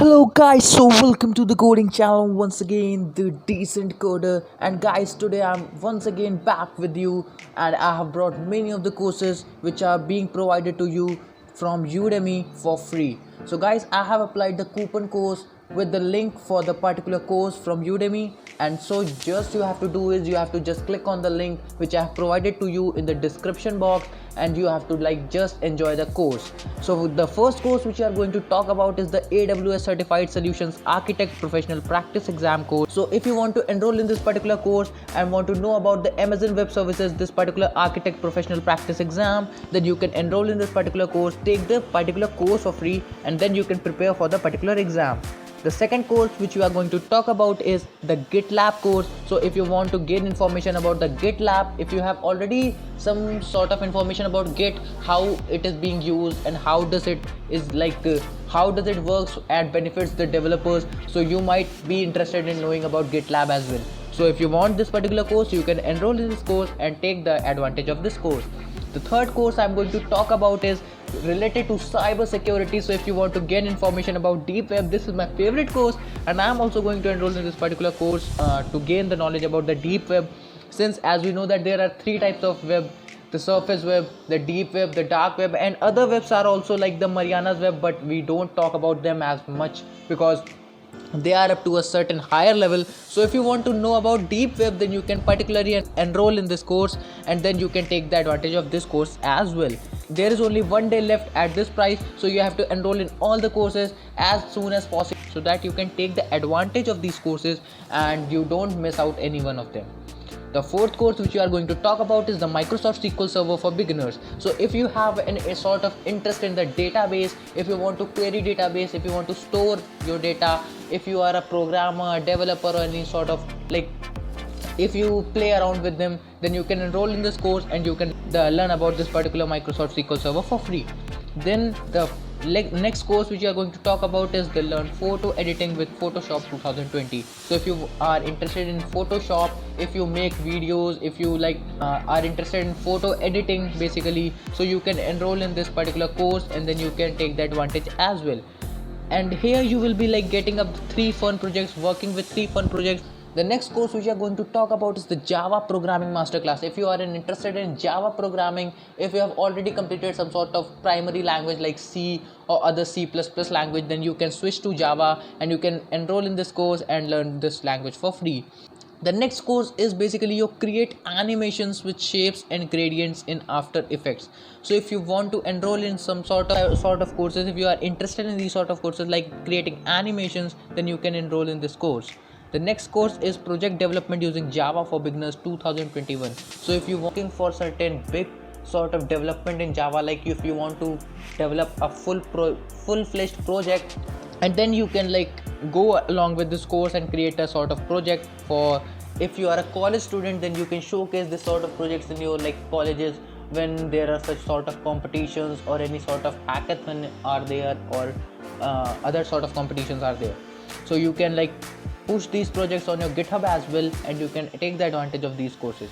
Hello guys, so welcome to the coding channel once again, the decent coder. And guys, today I'm once again back with you, and I have brought many of the courses which are being provided to you from Udemy for free. So guys, I have applied the coupon course with the link for the particular course from Udemy, and so just you have to do is you have to just click on the link which I have provided to you in the description box, and you have to just enjoy the course. So the first course which we are going to talk about is the AWS Certified Solutions Architect Professional Practice Exam course. So if you want to enroll in this particular course and want to know about the Amazon Web Services, this particular Architect Professional Practice Exam, then you can enroll in this particular course, take the particular course for free, and then you can prepare for the particular exam. The second course which we are going to talk about is the GitLab course. So if you want to gain information about the GitLab, if you have already some sort of information about Git, how it is being used and how does it how does it works and benefits the developers, so you might be interested in knowing about GitLab as well. So if you want this particular course, you can enroll in this course and take the advantage of this course. The third course I'm going to talk about is related to cyber security. So if you want to gain information about deep web, this is my favorite course, and I'm also going to enroll in this particular course to gain the knowledge about the deep web, since as we know that there are three types of web: the surface web, the deep web, the dark web, and other webs are also like the Mariana's web, but we don't talk about them as much because they are up to a certain higher level. So if you want to know about deep web, then you can particularly enroll in this course, and then you can take the advantage of this course as well. There is only one day left at this price, so you have to enroll in all the courses as soon as possible so that you can take the advantage of these courses and you don't miss out any one of them. The fourth course which we are going to talk about is the Microsoft SQL Server for beginners. So if you have a sort of interest in the database, if you want to query database, if you want to store your data, if you are a programmer, a developer, or any sort of if you play around with them, then you can enroll in this course and you can learn about this particular Microsoft SQL Server for free. Then the next course which we are going to talk about is the Learn Photo Editing with Photoshop 2020. So if you are interested in Photoshop, if you make videos, if you are interested in photo editing basically, so you can enroll in this particular course and then you can take the advantage as well. And here you will be getting up 3 fun projects, working with 3 fun projects. The next course which we are going to talk about is the Java Programming Masterclass. If you are interested in Java programming, if you have already completed some sort of primary language like C or other C++ language, then you can switch to Java and you can enroll in this course and learn this language for free. The next course is basically you create animations with shapes and gradients in After Effects. So if you want to enroll in some sort of courses, if you are interested in these sort of courses like creating animations, then you can enroll in this course. The next course is Project Development Using Java for Beginners 2021. So if you're working for certain big sort of development in Java, like if you want to develop a full-fledged project, and then you can go along with this course and create a sort of project. For if you are a college student, then you can showcase this sort of projects in your colleges when there are such sort of competitions or any sort of hackathon are there, or other sort of competitions are there. So you can push these projects on your GitHub as well, and you can take the advantage of these courses.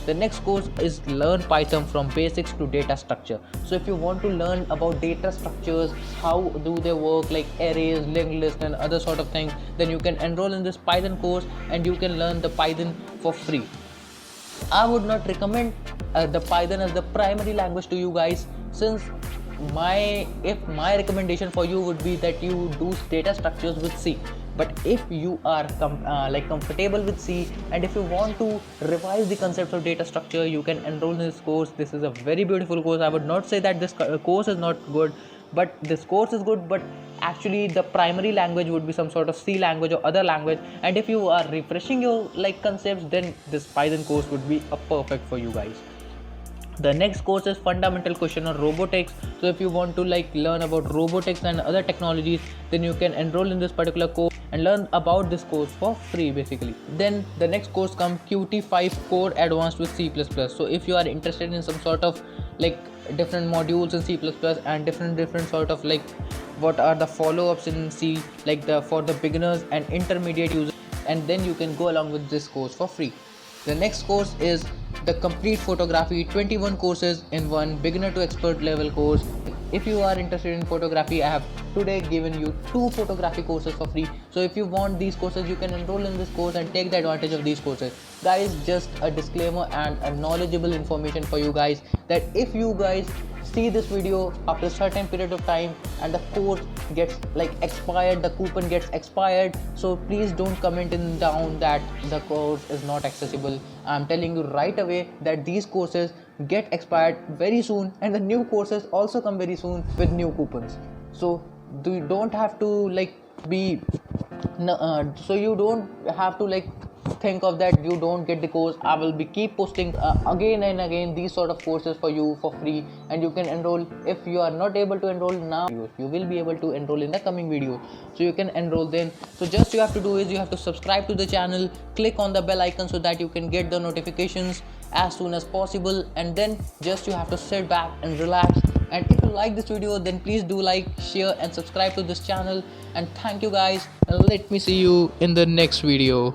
The next course is Learn Python from Basics to Data Structure. So if you want to learn about data structures, how do they work, like arrays, linked list, and other sort of things, then you can enroll in this Python course and you can learn the Python for free. I would not recommend the Python as the primary language to you guys, since my recommendation for you would be that you do data structures with C. But if you are comfortable with C, and if you want to revise the concepts of data structure, you can enroll in this course. This is a very beautiful course. I would not say that this course is not good, but this course is good, but actually the primary language would be some sort of C language or other language, and if you are refreshing your concepts, then this Python course would be a perfect for you guys. The next course is Fundamental Question on Robotics. So if you want to learn about robotics and other technologies, then you can enroll in this particular course and learn about this course for free basically. Then the next course comes Qt5 Core Advanced with C++. So if you are interested in some sort of different modules in C++ and different sort of what are the follow-ups in C, for the beginners and intermediate users, and then you can go along with this course for free. The next course is the Complete Photography 21 courses in one beginner to expert level course. if you are interested in photography, I have today given you 2 photography courses for free. So if you want these courses, you can enroll in this course and take the advantage of these courses. Guys, just a disclaimer and a knowledgeable information for you guys, that if you guys see this video after a certain period of time and the course gets like expired, the coupon gets expired, so please don't comment in down that the course is not accessible. I'm telling you right away that these courses get expired very soon, and the new courses also come very soon with new coupons. So you don't have to like be so you don't have to like think of that you don't get the course. I will be keep posting again and again these sort of courses for you for free, and you can enroll. If you are not able to enroll now, you will be able to enroll in the coming video, so you can enroll then. So just you have to do is you have to subscribe to the channel, click on the bell icon so that you can get the notifications as soon as possible, and then just you have to sit back and relax. And if you like this video, then please do like, share and subscribe to this channel. And thank you guys, and let me see you in the next video.